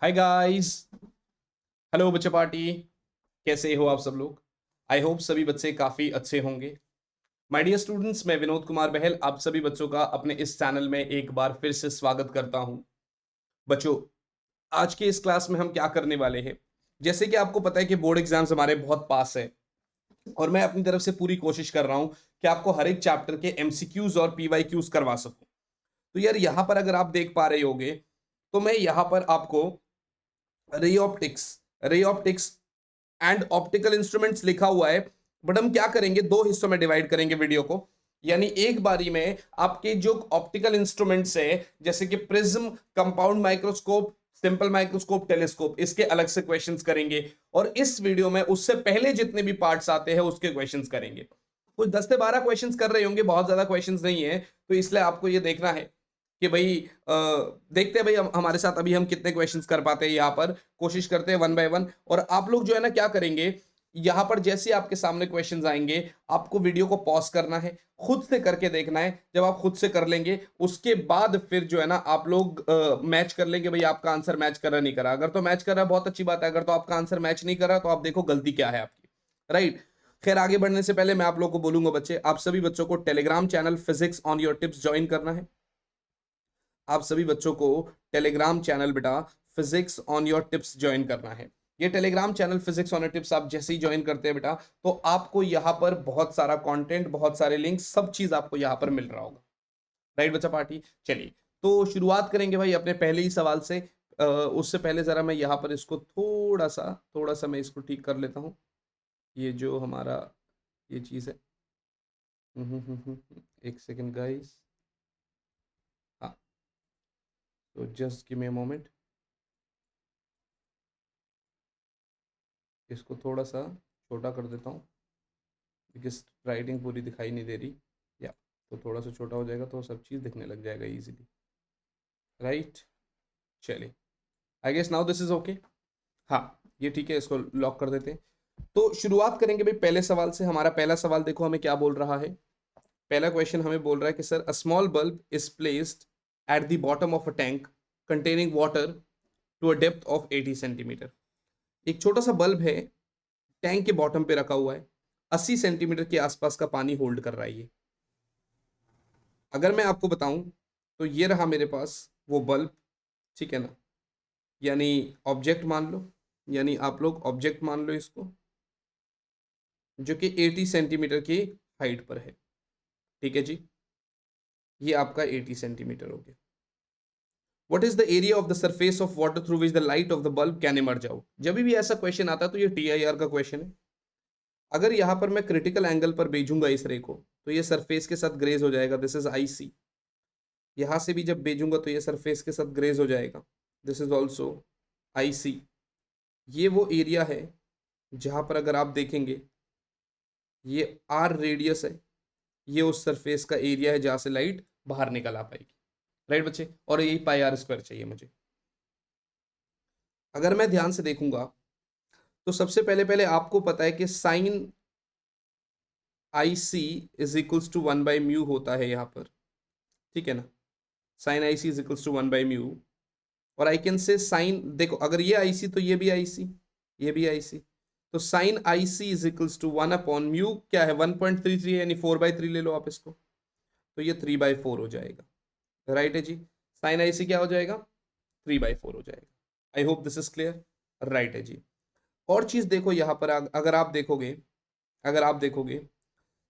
Hi guys. Hello बच्चे party. कैसे हो आप सब लोग? आई होप सभी बच्चे काफ़ी अच्छे होंगे। माय डियर स्टूडेंट्स, मैं विनोद कुमार बहल आप सभी बच्चों का अपने इस चैनल में एक बार फिर से स्वागत करता हूं। बच्चों, आज के इस क्लास में हम क्या करने वाले हैं? जैसे कि आपको पता है कि बोर्ड एग्जाम्स हमारे बहुत पास है और मैं अपनी तरफ से पूरी कोशिश कर रहा हूं कि आपको हर एक चैप्टर के एमसीक्यूज और पीवाईक्यूज करवा सकूं। तो यार यहां पर अगर आप देख पा रहे होगे तो मैं यहां पर आपको ray optics ray optics and optical instruments लिखा हुआ है। बट हम क्या करेंगे, दो हिस्सों में डिवाइड करेंगे वीडियो को। यानी एक बारी में आपके जो ऑप्टिकल इंस्ट्रूमेंट्स है जैसे कि prism, compound microscope, simple microscope, telescope, इसके अलग से क्वेश्चंस करेंगे। और इस वीडियो में उससे पहले जितने भी पार्ट्स आते हैं उसके क्वेश्चंस करेंगे। कुछ 10 से 12 क्वेश्चंस कर रहे होंगे, बहुत ज्यादा क्वेश्चंस नहीं है। तो इसलिए आपको ये देखना है कि भाई देखते हैं भाई हमारे साथ अभी हम कितने क्वेश्चंस कर पाते हैं। यहाँ पर कोशिश करते हैं वन बाय वन। और आप लोग जो है ना क्या करेंगे, यहाँ पर जैसे आपके सामने क्वेश्चंस आएंगे आपको वीडियो को पॉज करना है, खुद से करके देखना है। जब आप खुद से कर लेंगे उसके बाद फिर जो है ना आप लोग मैच कर लेंगे, भाई आपका आंसर मैच कर रहा नहीं करा। अगर तो मैच कर रहा है बहुत अच्छी बात है, अगर तो आपका आंसर मैच नहीं कर रहा तो आप देखो गलती क्या है आपकी। राइट। खैर, आगे बढ़ने से पहले मैं आप लोगों को बोलूंगा बच्चे, आप सभी बच्चों को Telegram channel physics on your tips join करना है। आप सभी बच्चों को टेलीग्राम चैनल बेटा physics on your tips join करना है। ये Telegram channel physics on your tips आप जैसे ही ज्वाइन करते हैं बेटा तो आपको यहाँ पर बहुत सारा कंटेंट, बहुत सारे लिंक, सब चीज आपको यहाँ पर मिल रहा होगा। राइट बच्चा पार्टी? चलिए, तो शुरुआत करेंगे भाई अपने पहले ही सवाल से। उससे पहले जरा मैं यहाँ पर इसको थोड़ा सा मैं इसको ठीक कर लेता हूँ। ये जो हमारा ये चीज है। एक सेकेंड गाइस। हाँ, तो just give me a moment. इसको थोड़ा सा छोटा कर देता हूँ बिकॉज राइटिंग पूरी दिखाई नहीं दे रही। या तो थोड़ा सा छोटा हो जाएगा तो सब चीज़ दिखने लग जाएगा इजीली। राइट। चलिए, I guess now this is okay. हाँ, ये ठीक है, इसको लॉक कर देते हैं। तो शुरुआत करेंगे भाई पहले सवाल से। हमारा पहला सवाल देखो हमें क्या बोल रहा है। पहला क्वेश्चन हमें बोल रहा है कि sir, a small bulb is placed at the bottom of a tank containing water to a depth of 80 centimetre. एक छोटा सा बल्ब है, टैंक के बॉटम पे रखा हुआ है, 80 सेंटीमीटर के आसपास का पानी होल्ड कर रहा है ये। अगर मैं आपको बताऊं तो ये रहा मेरे पास वो बल्ब। ठीक है ना? यानी ऑब्जेक्ट मान लो, यानी आप लोग ऑब्जेक्ट मान लो इसको, जो कि 80 सेंटीमीटर की हाइट पर है। ठीक है जी, ये आपका 80 सेंटीमीटर हो गया। What is the area of the surface of water through which the light of the bulb can emerge out? जब भी ऐसा क्वेश्चन आता है तो ये टीआईआर का क्वेश्चन है। अगर यहां पर मैं क्रिटिकल एंगल पर भेजूंगा इस रे को तो ये सरफेस के साथ ग्रेज हो जाएगा, दिस इज आई सी। यहां से भी जब भेजूंगा तो ये सरफेस के साथ ग्रेज हो जाएगा, दिस इज ऑल्सो आई सी। ये वो एरिया है जहां पर अगर आप देखेंगे ये आर रेडियस है, ये उस सरफेस का एरिया है जहां से लाइट बाहर निकल आ पाएगी। राइट बच्चे? और यही पाई आर स्क्वायर चाहिए मुझे। अगर मैं ध्यान से देखूंगा तो सबसे पहले पहले आपको पता है कि sine i c is equals to 1/म्यू होता है यहाँ पर। ठीक है ना? Sine i c is equals to 1/म्यू। और आई कैन से साइन, देखो अगर ये आई सी तो ये भी आई सी, ये भी आई सी। तो sine i c is equals to 1/म्यू क्या है, 1.33 यानी 4/3 ले लो आप इसको। तो ये 3/4 हो जाएगा। राइट है जी? साइन आई सी क्या हो जाएगा? 3/4 हो जाएगा। आई hope this is clear. Right है जी। और चीज देखो यहाँ पर अगर आप देखोगे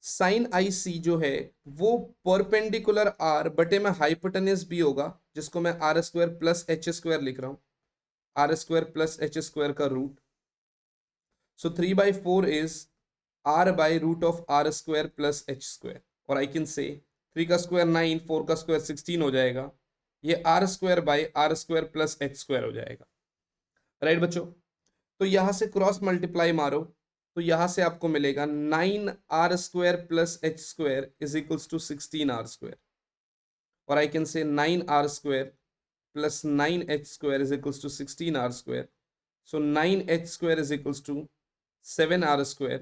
साइन आई सी जो है वो परपेंडिकुलर आर बटे में हाइपोटेनस भी होगा, जिसको मैं r square plus H square लिख रहा हूं। R square plus H square का root. So 3/4 is r by root of r square plus H square. और आई कैन से 3 का स्क्वायर 9, 4 का स्क्वायर 16 हो जाएगा। ये R square by R square plus H square हो जाएगा। राइट बच्चों? तो यहां से क्रॉस मल्टीप्लाई मारो तो यहां से आपको मिलेगा 9r² plus H square is equals to 16r²। और I can say 9r² plus 9h² is equals to 16r²। So 9h² is equals to 7r²।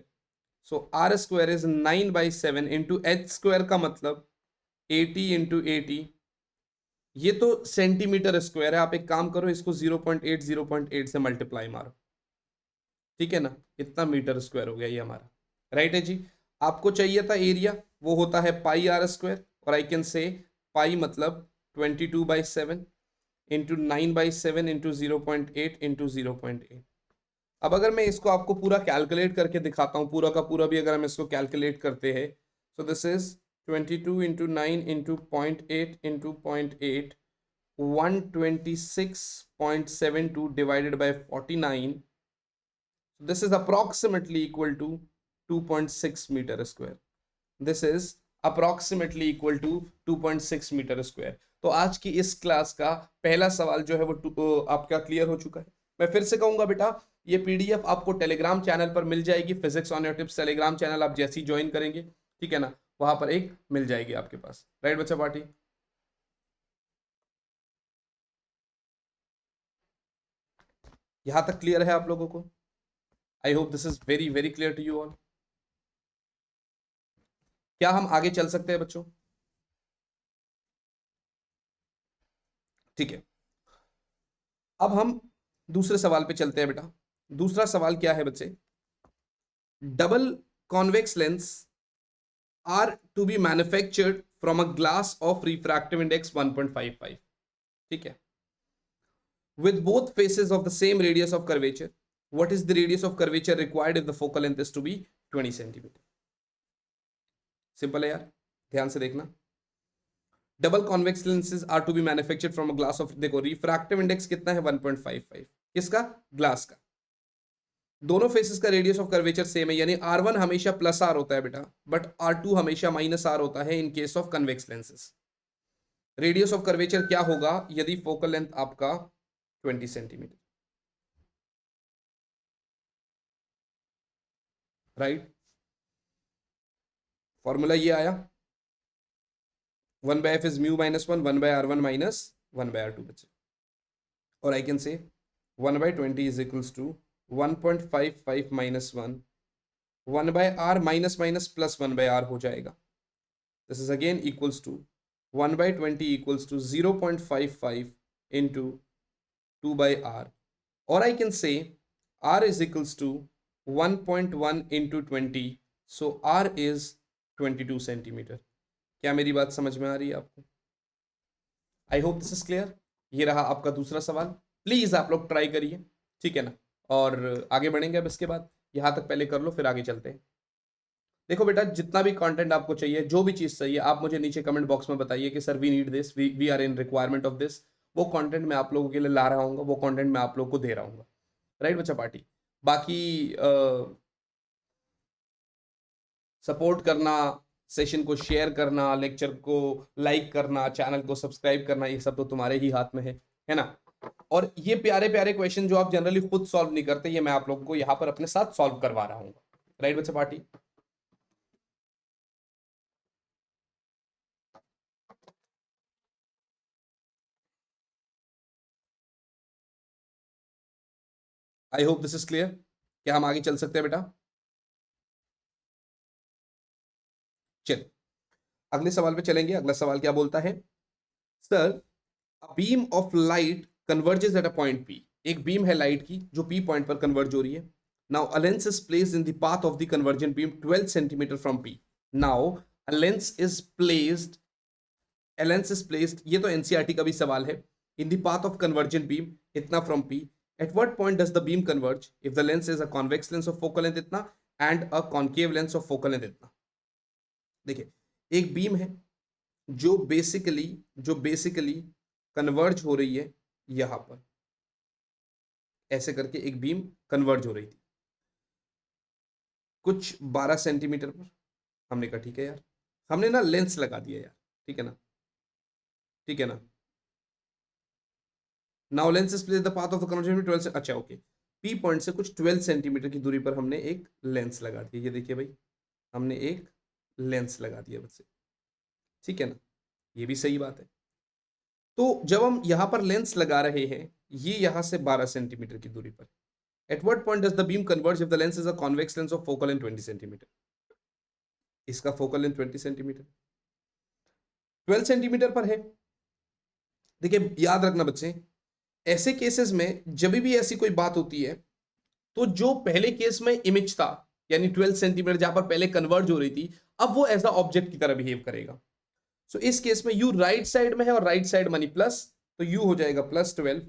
So r² is 9/7 into H square का मतलब 80 into 80 ये तो centimetre square है, आप एक काम करो, इसको 0.8 से मल्टीप्लाई मारो, ठीक है ना, इतना मीटर स्क्वायर हो गया ये हमारा, राइट है जी। आपको चाहिए था एरिया, वो होता है पाई आर स्क्वायर, और आई कैन से पाई मतलब 22/7 इंटू 9/7 इंटू 0.8 इंटू 0.8। अब अगर मैं इसको आपको पूरा कैलकुलेट करके दिखाता हूँ, पूरा का पूरा भी अगर हम इसको कैलकुलेट करते हैं, सो this is 22 into 9 into 0.8 into 0.8, 126.72 divided by 49. This is approximately equal to 2.6 meter square. This is approximately equal to 2.6 meter square. तो आज की इस क्लास का पहला सवाल जो है वो आपका क्लियर हो चुका है। मैं फिर से कहूंगा बेटा, ये पीडीएफ आपको टेलीग्राम चैनल पर मिल जाएगी, physics on your tips Telegram channel आप जैसे ही ज्वाइन करेंगे, ठीक है ना, वहां पर एक मिल जाएगी आपके पास, राइट बच्चा पार्टी। यहां तक क्लियर है आप लोगों को? I hope this is very very clear to you all. क्या हम आगे चल सकते हैं बच्चों? ठीक है, अब हम दूसरे सवाल पे चलते हैं बेटा। दूसरा सवाल क्या है बच्चे? Double convex lens are to be manufactured from a glass of refractive index 1.55, ठीक है, with both faces of the same radius of curvature. What is the radius of curvature required if the focal length is to be 20 centimetre? Simple है यार, ध्यान से देखना। Double convex lenses are to be manufactured from a glass of, देखो refractive index कितना है 1.55, किसका? Glass का। दोनों फेसेस का रेडियस ऑफ कर्वेचर सेम है, यानी R1 हमेशा प्लस आर होता है बेटा, बट R2 हमेशा माइनस आर होता है in case of convex lenses. Radius of curvature क्या होगा यदि फोकल लेंथ आपका 20 सेंटीमीटर, राइट? फॉर्मूला ये आया, 1/f is mu minus 1, 1/r1 minus 1/r2 बच्चे, और I can say 1/20 is equals to 1.55 minus 1, 1/r minus minus plus 1/r हो जाएगा। This is again equals to 1/20 equals to 0.55 into 2/r, और I can say r is equals to 1.1 into 20, so r is 22 centimetre. क्या मेरी बात समझ में आ रही है आपको? I hope this is clear. ये रहा आपका दूसरा सवाल, प्लीज आप लोग ट्राई करिए, ठीक है ना, और आगे बढ़ेंगे। अब इसके बाद यहां तक पहले कर लो, फिर आगे चलते हैं। देखो बेटा, जितना भी कंटेंट आपको चाहिए, जो भी चीज चाहिए, आप मुझे नीचे कमेंट बॉक्स में बताइए कि sir we need this, we are in requirement of this. वो कंटेंट मैं आप लोगों के लिए ला रहा हूँ, वो कंटेंट मैं आप लोगों को दे रहा हूँ, राइट बच्चा पार्टी। बाकी सपोर्ट करना, सेशन को शेयर करना, लेक्चर को लाइक करना, चैनल को सब्सक्राइब करना, ये सब तो तुम्हारे ही हाथ में है ना। और ये प्यारे प्यारे क्वेश्चन जो आप जनरली खुद सॉल्व नहीं करते, ये मैं आप लोगों को यहाँ पर अपने साथ सॉल्व करवा रहा हूँ, राइट बच्चा party. I hope this is clear. क्या हम आगे चल सकते हैं बेटा? चल, अगले सवाल पे चलेंगे। अगला सवाल क्या बोलता है? Sir, a beam of light converges at a point P. एक बीम है लाइट की जो पी पॉइंट पर कन्वर्ज हो रही है। Now a lens is placed in the path of the conversion beam 12 centimetre from P. Now a lens is placed, a lens is placed, ये तो एनसीईआरटी का भी सवाल है, in the path of convergent beam इतना from P. At what point does the beam converge if the lens is a convex lens of focal length इतना and a concave lens of focal length इतना? देखिए, एक beam है जो basically converge हो रही है यहां पर, ऐसे करके एक बीम कन्वर्ज हो रही थी कुछ 12 सेंटीमीटर पर। हमने कहा ठीक है यार, हमने ना लेंस लगा दिया यार, ठीक है ना, ठीक है ना। Now lens is placed the path of the conversion में 12 से, अच्छा ओके, पी पॉइंट से कुछ 12 सेंटीमीटर की दूरी पर हमने एक लेंस लगा दिया। ये देखिए भाई, हमने एक लेंस लगा दिया बच्चे, ठीक है ना, ये भी सही बात है। तो जब हम यहां पर लेंस लगा रहे हैं, ये यहां से 12 सेंटीमीटर की दूरी पर, at what point does the beam converge if the lens is a convex lens of focal length 20 centimetre? इसका फोकल लेंथ 20 सेंटीमीटर 12 सेंटीमीटर पर है, देखिए याद रखना बच्चे, ऐसे केसेस में जब भी ऐसी कोई बात होती है तो जो पहले केस में इमेज था यानी 12 सेंटीमीटर जहां पर पहले कन्वर्ज हो रही थी, अब वो एज अ ऑब्जेक्ट की तरह बिहेव करेगा। सो इस केस में यू राइट साइड में है और राइट साइड मानी प्लस, तो यू हो जाएगा +12,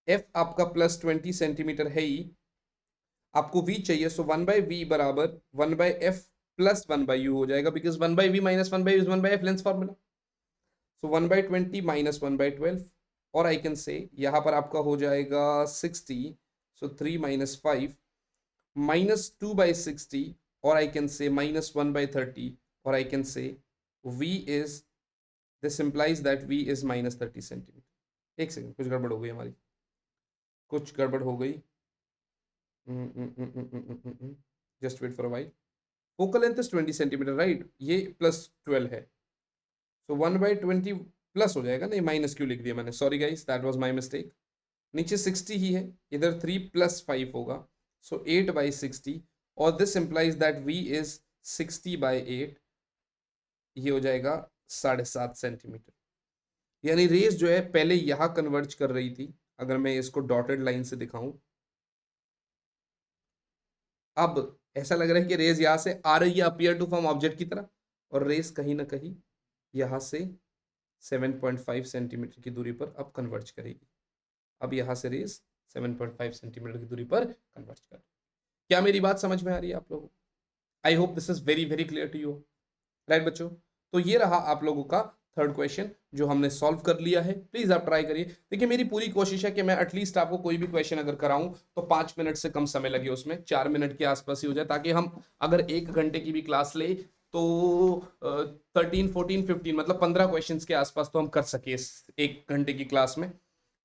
एफ आपका +20 सेंटीमीटर है ही, आपको v चाहिए, सो 1/v बराबर 1/f प्लस 1/u हो जाएगा, because 1/v minus 1/u is 1/f length formula. So 1/20 minus 1/12, और आई कैन से यहां पर आपका हो जाएगा 60, सो 3 माइनस 5 माइनस 2/60, और आई कैन से माइनस 1/30, और I can say v is, this implies that v is -30 centimetre. एक सेकेंड, कुछ गड़बड़ हो गई हमारी, कुछ गड़बड़ हो गई, just wait for a while. Focal length is 20 centimetre right, ये +12 है, सो 1/20 प्लस हो जाएगा, नहीं माइनस क्यों लिख दिया मैंने, sorry guys that was my mistake. नीचे 60 ही है, इधर 3 + 5 होगा, सो 8/60, और this implies that v is 60/8, ये हो जाएगा 7.5 सेंटीमीटर। यानी रेस जो है पहले यहां कन्वर्ज कर रही थी, अगर मैं इसको डॉटेड लाइन से दिखाऊं, अब ऐसा लग रहा है कि रेस यहां से आ रही है अपीयर टू फॉर्म ऑब्जेक्ट की तरह, और रेस कहीं ना कहीं यहां से 7.5 सेंटीमीटर की दूरी पर अब कन्वर्ज करेगी। अब यहां से रेस 7.5 सेंटीमीटर की दूरी पर कन्वर्ज कर, क्या मेरी बात समझ में आ रही है आप लोगों को? I hope this is very very clear to you, right बच्चों? तो ये रहा आप लोगों का थर्ड क्वेश्चन जो हमने सॉल्व कर लिया है। प्लीज आप ट्राई करिए। देखिए मेरी पूरी कोशिश है कि मैं एटलीस्ट आपको कोई भी क्वेश्चन अगर कराऊं तो 5 मिनट से कम समय लगे, उसमें 4 मिनट के आसपास ही हो जाए, ताकि हम अगर 1 घंटे की भी क्लास ले तो 13 14 15 मतलब 15 क्वेश्चंस के आसपास तो हम कर सके इस 1 घंटे की क्लास में।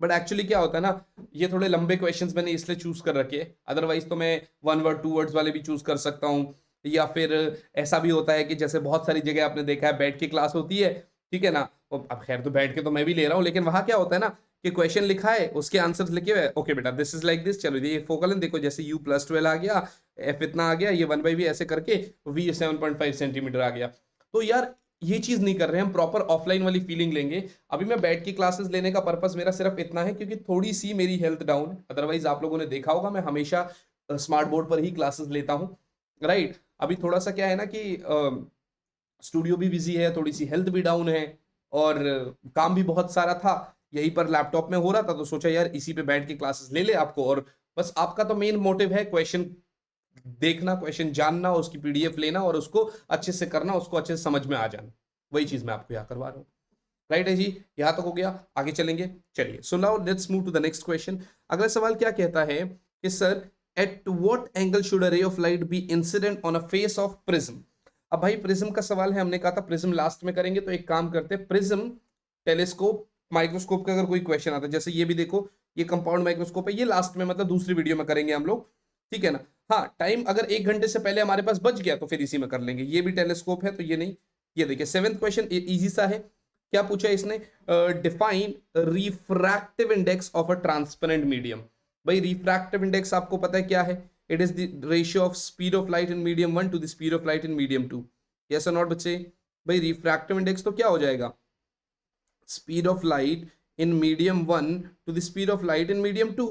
बट एक्चुअली क्या होता है ना, ये थोड़े लंबे क्वेश्चंस मैंने इसलिए चूज कर रखे, अदरवाइज तो मैं 1 वर्ड 2 वर्ड्स वाले भी चूज कर सकता हूँ, या फिर ऐसा भी होता है कि जैसे बहुत सारी जगह आपने देखा है बैठ के क्लास होती है, ठीक है ना, अब खैर तो बैठ के तो मैं भी ले रहा हूँ, लेकिन वहां क्या होता है ना कि क्वेश्चन लिखा है, उसके आंसर्स लिखे हुए, ओके बेटा दिस इज लाइक दिस, चलो ये फोकल देखो, जैसे u +12 आ गया, f इतना आ गया, ये 1/v ऐसे करके v 7.5 सेंटीमीटर आ गया। तो यार ये चीज नहीं कर रहे हैं हम, प्रॉपर ऑफलाइन वाली फीलिंग लेंगे। अभी मैं बैठ के क्लासेस लेने का पर्पस मेरा सिर्फ इतना है क्योंकि थोड़ी सी मेरी हेल्थ डाउन है, अदरवाइज आप लोगों ने देखा होगा मैं हमेशा स्मार्ट बोर्ड पर ही क्लासेस लेता हूँ, राइट? अभी थोड़ा सा क्या है ना कि स्टूडियो भी बिजी है, थोड़ी सी हेल्थ भी डाउन है, और काम भी बहुत सारा था, यहीं पर लैपटॉप में हो रहा था, तो सोचा यार इसी पे बैठ के क्लासेस ले ले आपको। और बस आपका तो मेन मोटिव है क्वेश्चन देखना, क्वेश्चन जानना, उसकी पीडीएफ लेना और उसको अच्छे से करना, उसको अच्छे से समझ में आ जाना, वही चीज मैं आपको यहाँ करवा रहा हूँ, राइट है जी? यहां तक हो गया, आगे चलेंगे। चलिए so now let's move to the next question. अगला सवाल क्या कहता है कि sir at what angle should a ray of light be incident on a face of prism? अब भाई प्रिज्म का सवाल है, हमने कहा था प्रिज्म लास्ट में करेंगे, तो एक काम करते हैं, प्रिज्म टेलीस्कोप माइक्रोस्कोप का अगर कोई क्वेश्चन आता है, जैसे ये भी देखो, ये कंपाउंड माइक्रोस्कोप है, ये लास्ट में मतलब दूसरी वीडियो में करेंगे हम लोग, ठीक है ना? हाँ टाइम अगर 1 घंटे से पहले हमारे पास बच गया तो फिर इसी में कर लेंगे। ये भी टेलीस्कोप है तो ये नहीं, ये देखिए 7th क्वेश्चन इजी सा है। क्या पूछा है इसने? Define refractive index of a transparent medium. भाई रिफ्रैक्टिव इंडेक्स आपको पता है क्या है? It is the ratio of speed of light in medium 1 to the speed of light in medium 2। Yes और नॉट बच्चे? भाई रिफ्रैक्टिव इंडेक्स तो क्या हो जाएगा? Speed of light in medium 1 to the speed of light in medium 2.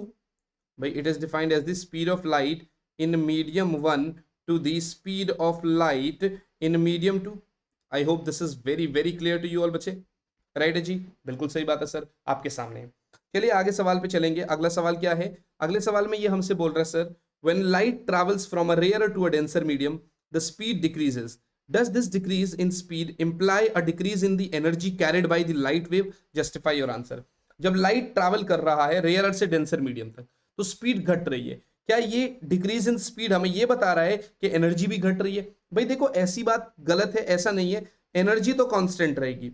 By it is defined as the speed of light in medium 1 to the speed of light in medium 2. I hope this is very very clear to you all बच्चे, right है जी? बिल्कुल सही बात है sir, आपके सामने है। चलिए आगे सवाल पे चलेंगे। अगला सवाल क्या है? अगले सवाल में ये हमसे बोल रहा है sir when light travels from a rarer to a denser medium the speed decreases. Does this decrease in speed imply a decrease in the energy carried by the light wave? Justify your answer. जब light travel कर रहा है rare से denser medium तक तो speed घट रही है, क्या ये डिक्रीज इन स्पीड हमें ये बता रहा है कि एनर्जी भी घट रही है? भाई देखो ऐसी बात गलत है, ऐसा नहीं है, एनर्जी तो कांस्टेंट रहेगी,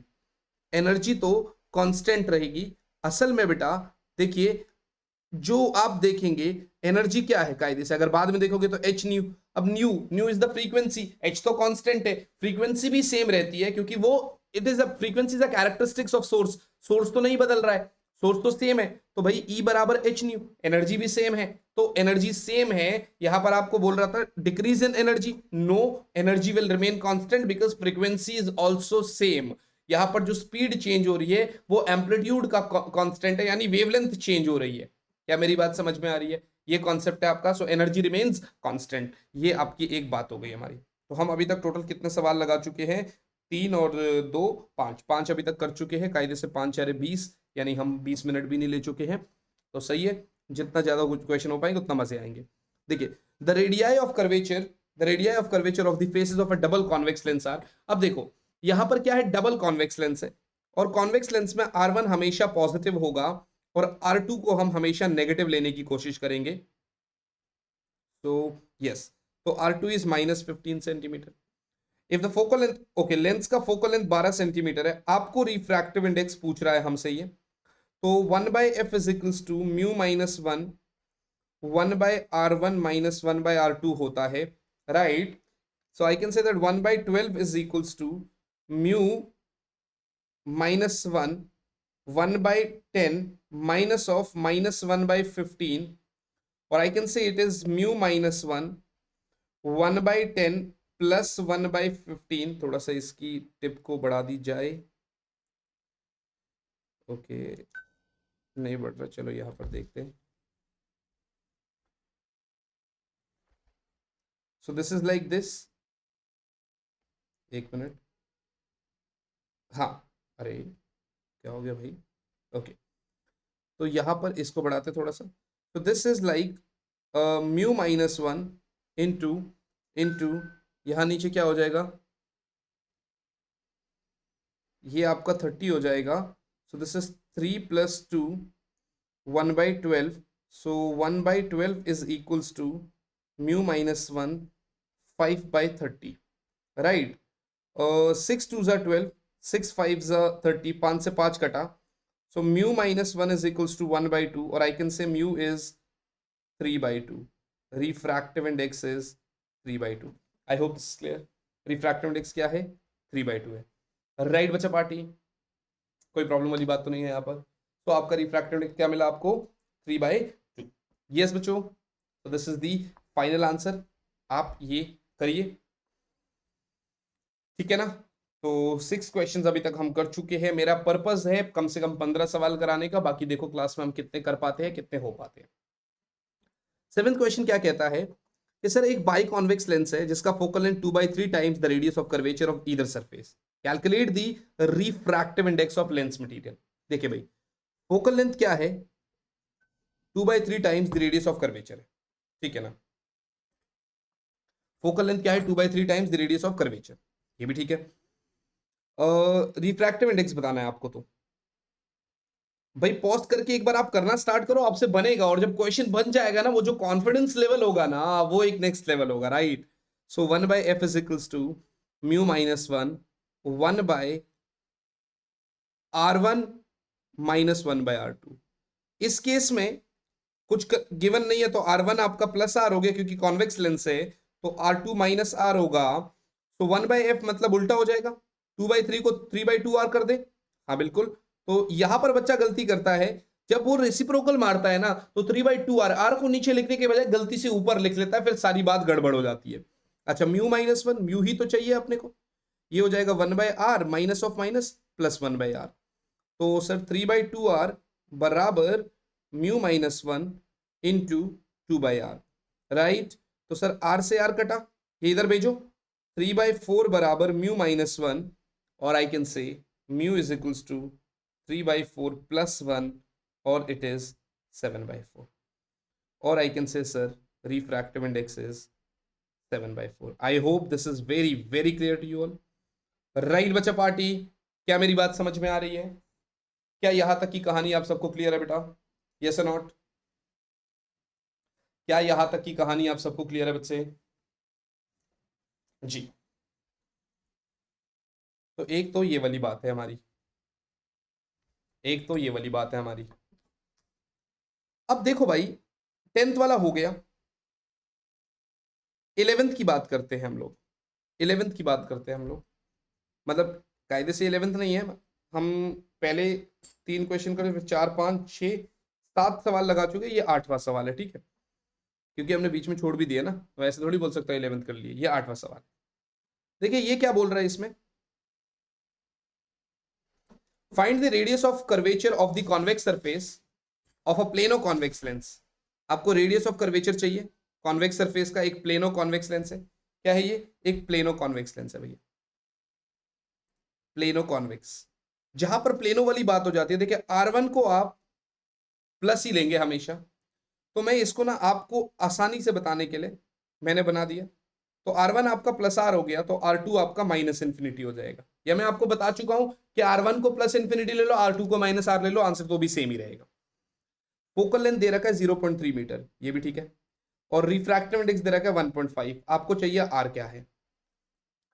एनर्जी तो कांस्टेंट रहेगी। असल में बेटा देखिए जो आप देखेंगे एनर्जी क्या है कायदे से, अगर बाद में देखोगे तो एच न्यू, अब new new is the frequency, H तो कांस्टेंट है, फ्रीक्वेंसी भी सेम रहती है क्योंकि वो it is a frequency is a characteristics of source, source तो नहीं बदल रहा है, सोर्स तो सेम है, तो भाई ई बराबर एच न्यू, एनर्जी भी सेम है, तो एनर्जी सेम है। यहां पर आपको बोल रहा था decrease in energy, no, energy will remain constant because frequency is also same. यहाँ पर जो स्पीड चेंज हो रही है वो एम्पलीट्यूड का कांस्टेंट है, यानी वेवलेंथ चेंज हो रही है। क्या मेरी बात समझ में आ रही है? ये कॉन्सेप्ट है आपका। सो एनर्जी रिमेन्स कांस्टेंट, ये आपकी एक बात हो गई हमारी। तो हम अभी तक टोटल कितने सवाल लगा चुके हैं? 3 और 2 5, 5 अभी तक कर चुके हैं। कायदे से 5 4 20, यानी हम 20 मिनट भी नहीं ले चुके हैं। तो सही है, जितना ज्यादा क्वेश्चन हो पाएंगे उतना मजे आएंगे। देखिए, the radii of curvature, the radii of curvature of the faces of a double convex lens are. अब देखो यहां पर क्या है, डबल कॉन्वेक्स लेंस है, और कॉन्वेक्स लेंस में R1 हमेशा पॉजिटिव होगा और R2 को हम हमेशा नेगेटिव लेने की कोशिश करेंगे। तो यस, तो R2 is -15 centimetre. If the focal length, okay, lens का फोकल लेंथ 12 सेंटीमीटर है, आपको रिफ्रैक्टिव इंडेक्स पूछ रहा है हमसे ये। तो 1/f is equals to mu -1 1/R1 -1/R2 होता है, right? So I can say that 1/12 is equals to mu -1 1/10 minus of -1/15, or I can say it is mu -1 1/10 plus 1/15। थोड़ा सा इसकी टिप को बढ़ा दी जाए। ओके, नहीं बढ़ रहा, चलो यहाँ पर देखते हैं। So this is like this, एक मिनट, हाँ, अरे क्या हो गया भाई? ओके, तो यहाँ पर इसको बढ़ाते थोड़ा सा। तो this is like mu -1 into यहाँ नीचे क्या हो जाएगा, ये आपका 30 हो जाएगा। So this is 3 + 2 1/12। So 1/12 is equals to mu -1 5/30, right? 6 2 12, 6 5 30, 5 से 5 कटा। So mu -1 is equals to 1/2, or I can say mu is 3/2. Refractive index is 3/2. I hope this is clear. Refractive index क्या है? 3/2 है, राइट बच्चा party? कोई problem वाली बात तो नहीं है यहाँ पर। तो आपका रिफ्रैक्टिव इंडेक्स क्या मिला आपको? 3/2। यस बच्चों, तो this is the final answer. आप ये करिए, ठीक है ना? तो 6 क्वेश्चंस अभी तक हम कर चुके हैं। मेरा पर्पस है कम से कम 15 सवाल कराने का, बाकी देखो क्लास में हम कितने कर पाते हैं, कितने हो पाते हैं। 7th क्वेश्चन क्या कहता है कि सर एक बाई कॉन्वेक्स लेंस है जिसका focal length 2/3 times the radius of curvature of either surface, calculate the refractive index of lens material. देखिए भाई, फोकल लेंथ क्या है? 2/3 times the radius of curvature है, ठीक है ना? फोकल लेंथ क्या है? 2/3 times the radius of curvature, ये भी ठीक है। रिफ्रैक्टिव इंडेक्स बताना है आपको, तो भाई पॉज करके एक बार आप करना स्टार्ट करो, आपसे बनेगा। और जब क्वेश्चन बन जाएगा ना, वो जो कॉन्फिडेंस लेवल होगा ना, वो एक नेक्स्ट लेवल होगा, right? So 1/f is equals to mu -1 1/R1 -1/R2। इस केस में कुछ गिवन नहीं है, तो R1 आपका प्लस R हो गया क्योंकि कॉन्वेक्स लेंस है, तो R2 -R होगा। तो 1/f मतलब उल्टा हो जाएगा, 2/3 को 3/2R कर दे। हाँ बिल्कुल। तो यहां पर बच्चा गलती करता है, जब वो रेसिप्रोकल मारता है ना, तो 3/2R, R को नीचे लिखने के बजाय गलती से ऊपर लिख लेता है, फिर सारी बात गड़बड़ हो जाती है। अच्छा, म्यू -1, म्यू ही तो चाहिए अपने को, ये हो जाएगा 1/R minus of minus plus 1/R। तो सर 3/2R बराबर म्यू -1 इंटू 2/R, राइट? तो सर R से R कटा, ये इधर भेजो। 3/4 बराबर म्यू -1, और I can say mu is equals to 3/4 + 1, और इट इज 7/4। और I can say sir refractive index is 7/4। I hope this is very very clear to you all, right बच्चा पार्टी? क्या मेरी बात समझ में आ रही है? क्या यहां तक की कहानी आप सबको क्लियर है बेटा? यस और नॉट? क्या यहां तक की कहानी आप सबको क्लियर है बच्चे? जी। तो एक तो ये वाली बात है हमारी, एक तो ये वाली बात है हमारी। अब देखो भाई, 10th वाला हो गया, 11th की बात करते हैं हम लोग। 11th की बात करते हैं हम लोग, मतलब कायदे से 11th नहीं है, हम पहले 3 क्वेश्चन करें, फिर 4 5 6 7 सवाल लगा चुके, ये 8वां सवाल है, ठीक है? क्योंकि हमने बीच में छोड़ भी दिया ना, तो ऐसे थोड़ी बोल सकता है 11th कर लिए, ये 8वां सवाल। देखिए ये क्या बोल रहा है इसमें, find the radius of curvature of the convex surface of a plano convex lens. आपको रेडियस ऑफ कर्वेचर चाहिए कॉन्वेक्स सरफेस का, एक प्लेनो कॉन्वेक्स लेंस है। क्या है ये? एक प्लेनो कॉन्वेक्स लेंस है भैया, प्लेनो कॉन्वेक्स। जहां पर प्लेनो वाली बात हो जाती है, देखिए R1 को आप प्लस ही लेंगे हमेशा, तो मैं इसको ना आपको आसानी से बताने के लिए मैंने बना दिया। तो R1 आपका प्लस R हो गया, तो R2 आपका माइनस इन्फिनिटी हो जाएगा। या मैं आपको बता चुका हूं कि R1 को प्लस इन्फिनिटी ले लो, R2 को माइनस R ले लो, आंसर तो भी सेम ही रहेगा। फोकल लेंथ दे रखा है 0.3 मीटर, ये भी ठीक है, और रिफ्रैक्टिव इंडेक्स दे रखा है 1.5। आपको चाहिए R क्या है?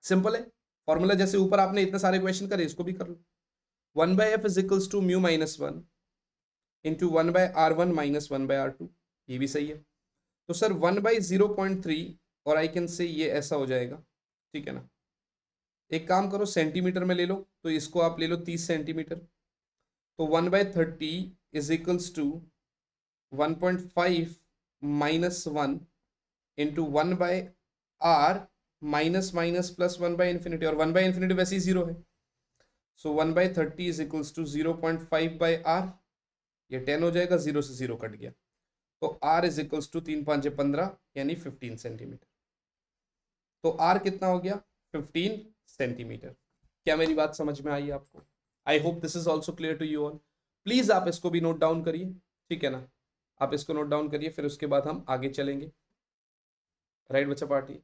सिंपल है फॉर्मूला, जैसे ऊपर आपने इतने सारे क्वेश्चन करे, इसको भी कर लो। 1/f is equals to mu minus 1 into 1/r1 minus 1/r2, ये भी सही है। तो सर 1/0.3, और आई कैन से ये ऐसा हो जाएगा, ठीक है ना। एक काम करो, सेंटीमीटर में ले लो, तो इसको आप ले लो 30 सेंटीमीटर। तो 1/30 is equals to 1.5 minus 1 into 1/r minus minus plus 1/इन्फिनिटी, और 1/इन्फिनिटी वैसे ही 0 है। सो 1/30 इज इक्वल्स टू 0.5/r, ये 10 हो जाएगा, 0 से 0 कट गया, तो r इज इक्वल्स टू 3×5=15 यानी 15 सेंटीमीटर। तो r कितना हो गया? 15 सेंटीमीटर। क्या मेरी बात समझ में आई आपको? I hope this is also clear to you all. Please आप इसको भी नोट डाउन करिए, ठीक है ना। आप इसको नोट डाउन करिए, फिर उसके बाद हम आगे चलेंगे। राइट बच्चा पार्टी?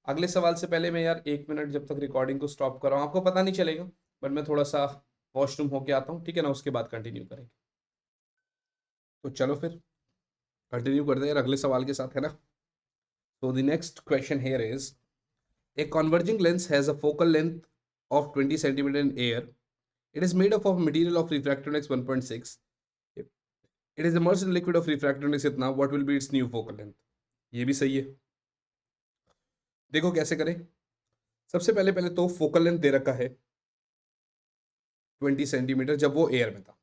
अगले सवाल से पहले मैं यार 1 मिनट जब तक रिकॉर्डिंग को स्टॉप कर रहा हूँ, आपको पता नहीं चलेगा, बट मैं थोड़ा सा वॉशरूम होके आता हूँ, ठीक है ना, उसके बाद कंटिन्यू करेंगे। तो चलो फिर कंटिन्यू करते हैं यार अगले सवाल के साथ, है ना। So the next question here is, a converging lens has a focal length of 20 centimeter in air. It is made up of a material of refractive index 1.6. It is immersed in liquid of refractive index इतना, what will be its new focal length? ये भी सही है। देखो कैसे करें। सबसे पहले पहले तो फोकल लेंथ दे रखा है 20 सेंटीमीटर जब वो एयर में था।